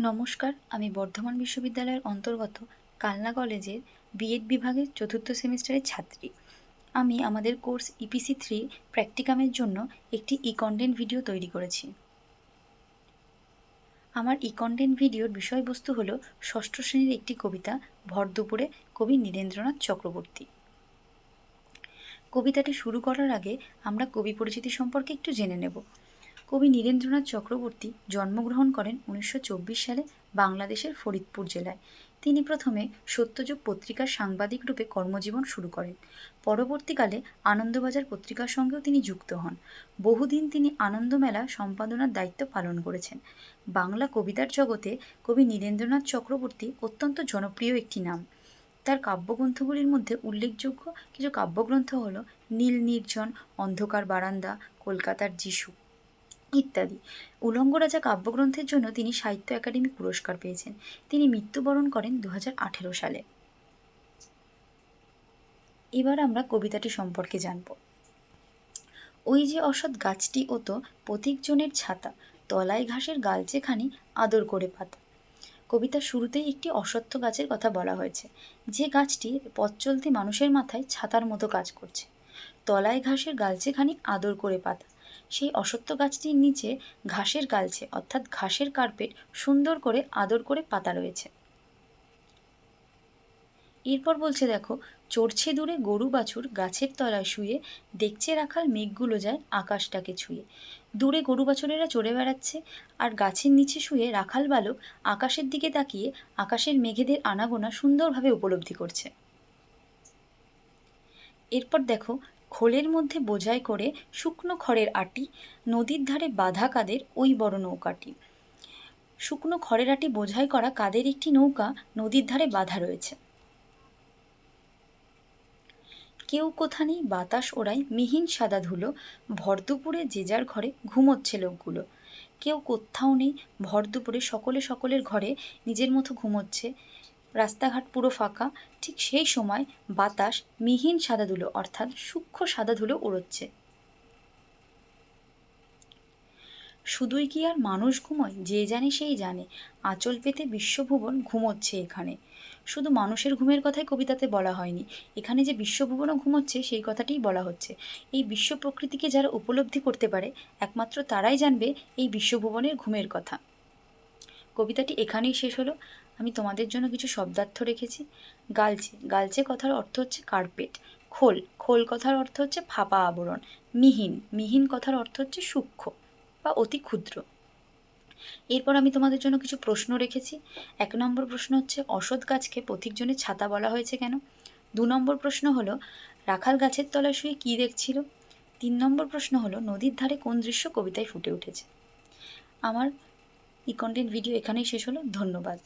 নমস্কার, আমি বর্ধমান বিশ্ববিদ্যালয়ের অন্তর্গত কালনা কলেজের বিএড বিভাগের চতুর্থ সেমিস্টারের ছাত্রী। আমি আমাদের কোর্স EPC3 প্র্যাকটিকামের জন্য একটি কন্টেন্ট ভিডিও তৈরি করেছি। আমার কন্টেন্ট ভিডিওর বিষয়বস্তু হলো ষষ্ঠ শ্রেণীর একটি কবিতা ভর দুপুরে, কবি নীরেন্দ্রনাথ চক্রবর্তী। কবিতাটি শুরু করার আগে আমরা কবি পরিচিতি সম্পর্কে একটু জেনে নেব। কবি নীরেন্দ্রনাথ চক্রবর্তী জন্মগ্রহণ করেন 1924 সালে বাংলাদেশের ফরিদপুর জেলায়। তিনি প্রথমে সত্যযুগ পত্রিকার সাংবাদিক রূপে কর্মজীবন শুরু করেন। পরবর্তীকালে আনন্দবাজার পত্রিকার সঙ্গেও তিনি যুক্ত হন। বহুদিন তিনি আনন্দমেলা সম্পাদনার দায়িত্ব পালন করেছেন। বাংলা কবিতার জগতে কবি নীরেন্দ্রনাথ চক্রবর্তী অত্যন্ত জনপ্রিয় একটি নাম। তার কাব্যগ্রন্থগুলির মধ্যে উল্লেখযোগ্য কিছু কাব্যগ্রন্থ হল নীল নির্জন, অন্ধকার বারান্দা, কলকাতার যিশু ইত্যাদি। উলঙ্গ রাজা কাব্যগ্রন্থের জন্য তিনি সাহিত্য একাডেমি পুরস্কার পেয়েছেন। তিনি মৃত্যুবরণ করেন 2018 সালে। এবার আমরা কবিতাটি সম্পর্কে জানব। ওই যে অসৎ গাছটি ওতো পথিকজনের ছাতা, তলায় ঘাসের গালচেখানি আদর করে পাতা। কবিতার শুরুতেই একটি অশ্বত্থ গাছের কথা বলা হয়েছে, যে গাছটি পথ চলতি মানুষের মাথায় ছাতার মতো কাজ করছে। তলায় ঘাসের গালচেখানি আদর করে পাতা। সেই অশ্বত্থ গাছটির নিচে ঘাসের গালছে অর্থাৎ ঘাসের কার্পেট সুন্দর করে আদর করে পাতা রয়েছে। এরপর বলছে দেখো, চড়ছে দূরে গরু বাছুর গাছের তলায় শুয়ে, দেখছে রাখাল মেঘগুলো যায় আকাশটাকে ছুঁয়ে। দূরে গরু বাছুরেরা চড়ে বেড়াচ্ছে, আর গাছের নিচে শুয়ে রাখাল বালক আকাশের দিকে তাকিয়ে আকাশের মেঘেদের আনাগোনা সুন্দরভাবে উপলব্ধি করছে। এরপর দেখো, খোলের মধ্যে বোঝাই করে শুকনো খড়ের আটি, নদীর ধারে বাঁধা কাদের ওই বড় নৌকাটি। শুকনো খড়ের আটি বোঝাই করা কাদের একটি নৌকা নদীর ধারে বাঁধা রয়েছে। কেউ কোথানি বাতাস ওড়ায় মিহিন সাদা ধুলো, ভর দুপুরে যে যার ঘরে ঘুমোচ্ছে লোকগুলো। কেউ কোথাও নেই, ভর দুপুরে সকলে সকলের ঘরে নিজের মতো ঘুমোচ্ছে, রাস্তাঘাট পুরো ফাঁকা। ঠিক সেই সময় বাতাস মিহিন সাদা ধুলো অর্থাৎ সূক্ষ্ম সাদা ধুলো উড়োচ্ছে। শুধুই কি আর মানুষ ঘুমোয়, যে জানে সেই জানে, আঁচল পেতে বিশ্বভুবন ঘুমোচ্ছে এখানে। শুধু মানুষের ঘুমের কথাই কবিতাতে বলা হয়নি, এখানে যে বিশ্বভুবনও ঘুমোচ্ছে সেই কথাটিই বলা হচ্ছে। এই বিশ্ব প্রকৃতিকে যারা উপলব্ধি করতে পারে একমাত্র তারাই জানবে এই বিশ্বভুবনের ঘুমের কথা। কবিতাটি এখানেই শেষ হলো। আমি তোমাদের জন্য কিছু শব্দার্থ রেখেছি। গালচে, গালচে কথার অর্থ হচ্ছে কার্পেট। খোল, খোল কথার অর্থ হচ্ছে ফাঁপা আবরণ। মিহিন, মিহিন কথার অর্থ হচ্ছে সূক্ষ্ম বা অতি ক্ষুদ্র। এরপর আমি তোমাদের জন্য কিছু প্রশ্ন রেখেছি। 1 নম্বর প্রশ্ন হচ্ছে, অসৎ গাছকে পথিকজনের ছাতা বলা হয়েছে কেন? 2 নম্বর প্রশ্ন হলো, রাখাল গাছের তলায় শুয়ে কী দেখছিল? 3 নম্বর প্রশ্ন হলো, নদীর ধারে কোন দৃশ্য কবিতায় ফুটে উঠেছে? আমার কন্টেন্ট ভিডিও এখানেই শেষ হলো। ধন্যবাদ।